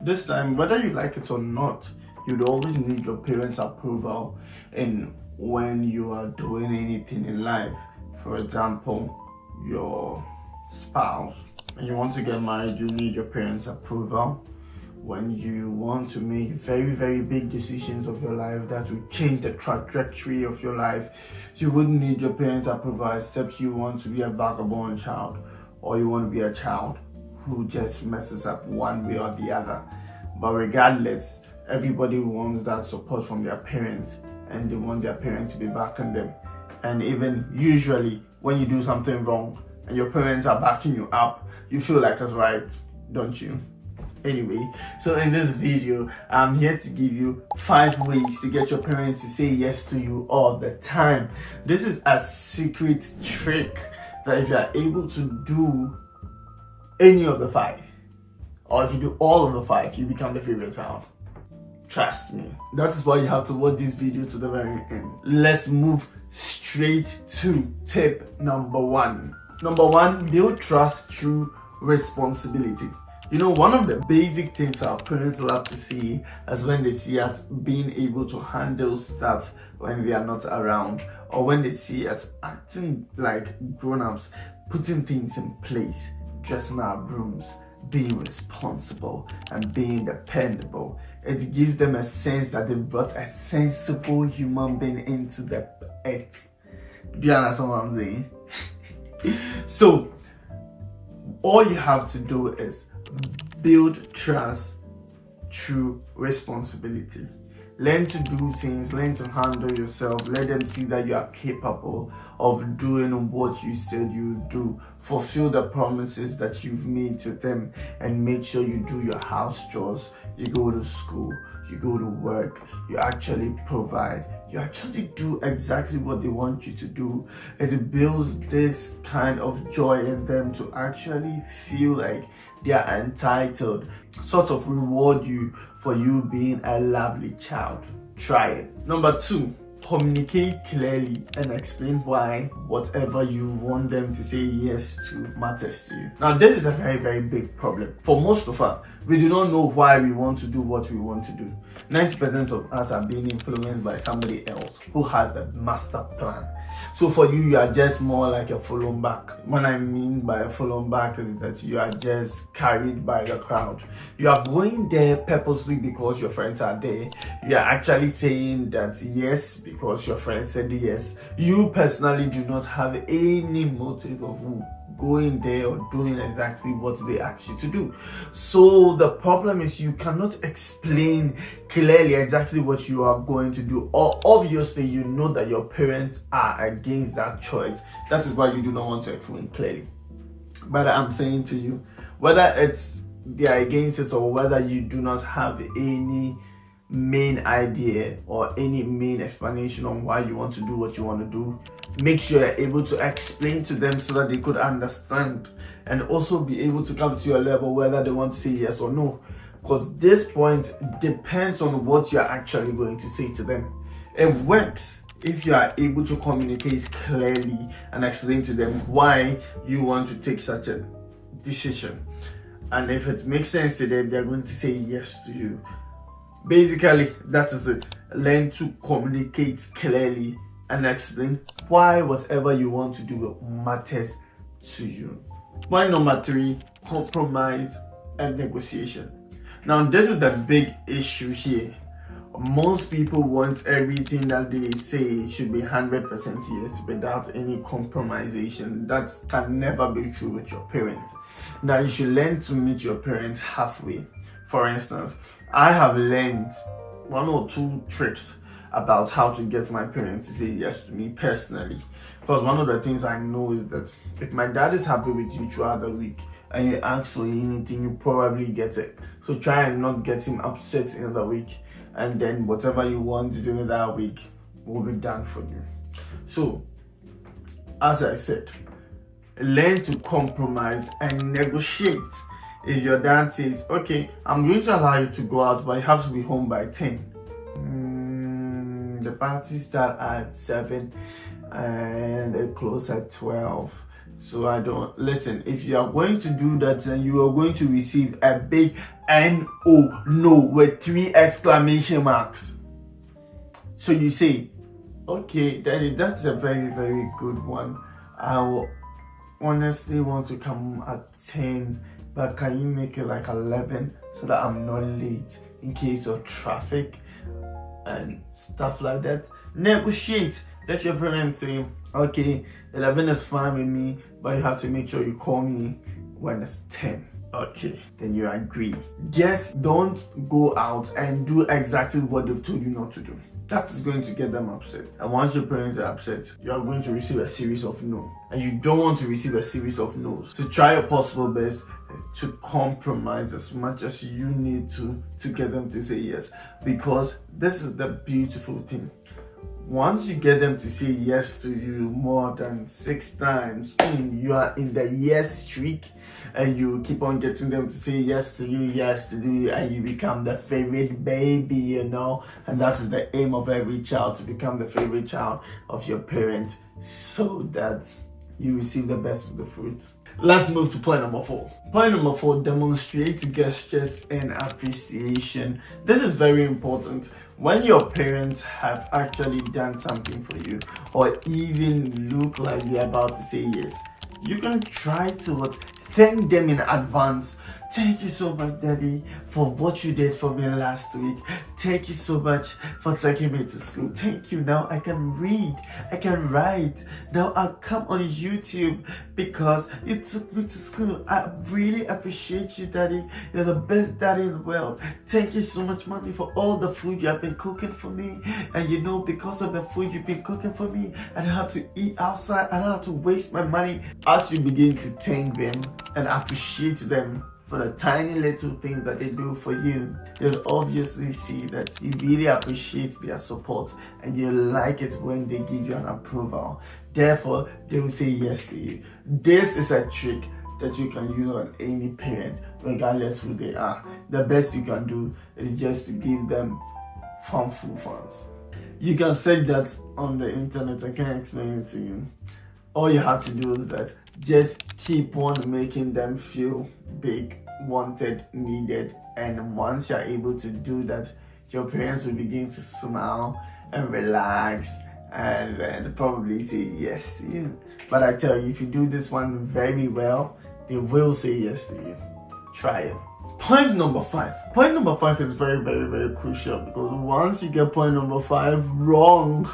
This time, whether you like it or not, you'd always need your parents' approval in when you are doing anything in life. For example, your spouse, and you want to get married, you need your parents' approval. When you want to make very, very big decisions of your life that will change the trajectory of your life, you wouldn't need your parents' approval, except you want to be a vagabond child, or you want to be a child who just messes up one way or the other. But regardless, everybody wants that support from their parents, and they want their parents to be backing them. And even usually when you do something wrong and your parents are backing you up, you feel like it's right, don't you? Anyway, so in this video, I'm here to give you 5 ways to get your parents to say yes to you all the time. This is a secret trick that if you are able to do any of the 5, or if you do all of the 5, you become the favorite child. Trust me. That is why you have to watch this video to the very end. Let's move straight to tip number 1. Number 1, build trust through responsibility. You know, one of the basic things our parents love to see is when they see us being able to handle stuff when they are not around, or when they see us acting like grown-ups, putting things in place, dressing our rooms, being responsible, and being dependable. It gives them a sense that they brought a sensible human being into the earth. Do you understand what I'm saying? So, all you have to do is build trust through responsibility. Learn to do things, learn to handle yourself, let them see that you are capable of doing what you said you would do. Fulfill the promises that you've made to them, and make sure you do your house chores, you go to school, you go to work, you actually provide, you actually do exactly what they want you to do. It builds this kind of joy in them to actually feel like they are entitled, sort of reward you for you being a lovely child. Try it. Number 2, communicate clearly and explain why whatever you want them to say yes to matters to you. Now, this is a very, very big problem. For most of us, we do not know why we want to do what we want to do. 90% of us are being influenced by somebody else who has the master plan. So for you are just more like a follow back. What I mean by a follow back is that you are just carried by the crowd. You are going there purposely because your friends are there. You are actually saying that yes because your friends said yes. You personally do not have any motive of going there or doing exactly what they ask you to do. So the problem is you cannot explain clearly exactly what you are going to do, or obviously you know that your parents are against that choice. That is why you do not want to explain clearly. But I'm saying to you, whether it's they are against it or whether you do not have any main idea or any main explanation on why you want to do what you want to do, make sure you're able to explain to them so that they could understand, and also be able to come to your level whether they want to say yes or no, because this point depends on what you're actually going to say to them. It works if you are able to communicate clearly and explain to them why you want to take such a decision, and if it makes sense to them, they're going to say yes to you. Basically, that is it. Learn to communicate clearly and explain why whatever you want to do matters to you. Point number 3, compromise and negotiation. Now, this is the big issue here. Most people want everything that they say should be 100% yes without any compromisation. That can never be true with your parents. Now, you should learn to meet your parents halfway. For instance, I have learned 1 or 2 tricks about how to get my parents to say yes to me personally. Because one of the things I know is that if my dad is happy with you throughout the week and you ask for anything, you probably get it. So try and not get him upset in the week, and then whatever you want during that week will be done for you. So, as I said, learn to compromise and negotiate. If your dad says, okay, I'm going to allow you to go out, but you have to be home by 10. The party starts at 7 and it closes at 12. So I don't listen. If you are going to do that, then you are going to receive a big no, no, with 3 exclamation marks. So you say, okay, Daddy, that's a very, very good one. I will honestly want to come at 10, but can you make it like 11 so that I'm not late in case of traffic and stuff like that? Negotiate. Let your parents say, okay, 11 is fine with me, but you have to make sure you call me when it's 10. Okay, then you agree. Just don't go out and do exactly what they've told you not to do. That is going to get them upset. And once your parents are upset, you are going to receive a series of no. And you don't want to receive a series of no's. So try your possible best to compromise as much as you need to get them to say yes. Because this is the beautiful thing. Once you get them to say yes to you more than 6 times, you are in the yes streak, and you keep on getting them to say yes to you, and you become the favorite baby, you know. And that is the aim of every child, to become the favorite child of your parent, so that you receive the best of the fruits. Let's move to point number 4. Point number 4, demonstrate gestures and appreciation. This is very important. When your parents have actually done something for you, or even look like you're about to say yes, you can try to thank them in advance. Thank you so much, Daddy, for what you did for me last week. Thank you so much for taking me to school. Thank you. Now I can read, I can write. Now I'll come on YouTube because you took me to school. I really appreciate you, Daddy. You're the best daddy in the world. Thank you so much, Mommy, for all the food you have been cooking for me. And you know, because of the food you've been cooking for me, I don't have to eat outside. I don't have to waste my money. As you begin to thank them and appreciate them for the tiny little things that they do for you, you'll obviously see that you really appreciate their support and you like it when they give you an approval. Therefore, they will say yes to you. This is a trick that you can use on any parent, regardless who they are. The best you can do is just to give them harmful funds. You can say that on the internet. I can't explain it to you. All you have to do is that just keep on making them feel big, wanted, needed, and once you're able to do that, your parents will begin to smile and relax and probably say yes to you. But I tell you, if you do this one very well, they will say yes to you. Try it. Point number 5. Point number 5 is very, very, very crucial, because once you get point number 5 wrong,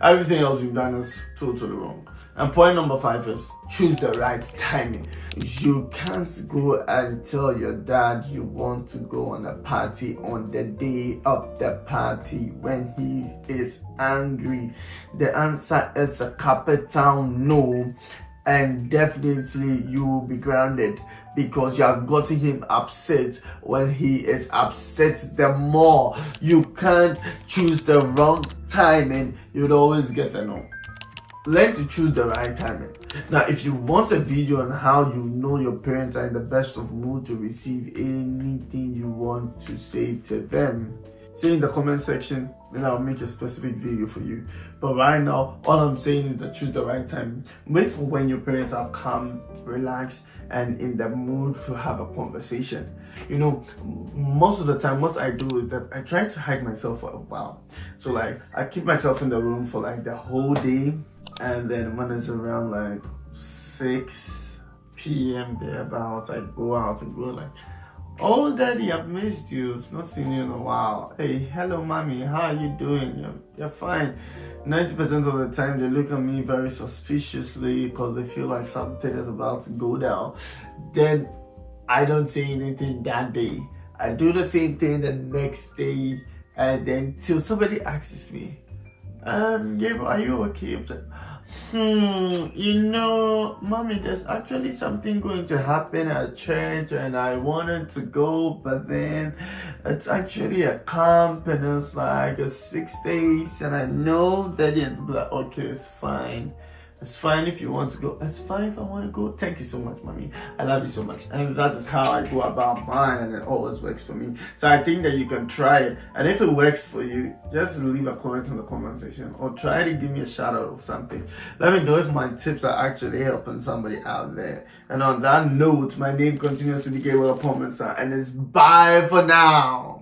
everything else you've done is totally wrong. And point number 5 is choose the right timing. You can't go and tell your dad you want to go on a party on the day of the party when he is angry. The answer is a capital no, and definitely you will be grounded, because you have gotten him upset. When he is upset, the more. You can't choose the wrong timing. You'd always get a no. Learn to choose the right timing. Now, if you want a video on how you know your parents are in the best of mood to receive anything you want to say to them, say in the comment section, then I'll make a specific video for you. But right now, all I'm saying is that choose the right time. Wait for when your parents are calm, relaxed, and in the mood to have a conversation. You know, most of the time what I do is that I try to hide myself for a while. So like, I keep myself in the room for like the whole day, and then when it's around like 6 p.m. thereabouts, I go out and go like, "Oh, Daddy, I've missed you. I've not seen you in a while. Hey, hello, Mommy. How are you doing? You're fine." 90% of the time, they look at me very suspiciously because they feel like something is about to go down. Then I don't say anything that day. I do the same thing the next day, and then till somebody asks me, "Gabriel, are you okay?" I'm like, you know, Mommy, there's actually something going to happen at church and I wanted to go, but then it's actually a camp and it's like a 6 days and I know that it's like, okay, it's fine. It's fine if you want to go. It's fine if I want to go. Thank you so much, mommy. I love you so much. And that is how I go about mine, and it always works for me. So I think that you can try it. And if it works for you, just leave a comment in the comment section or try to give me a shout out or something. Let me know if my tips are actually helping somebody out there. And on that note, my name continues to be Gabriel Oppong-Mensah, and it's bye for now.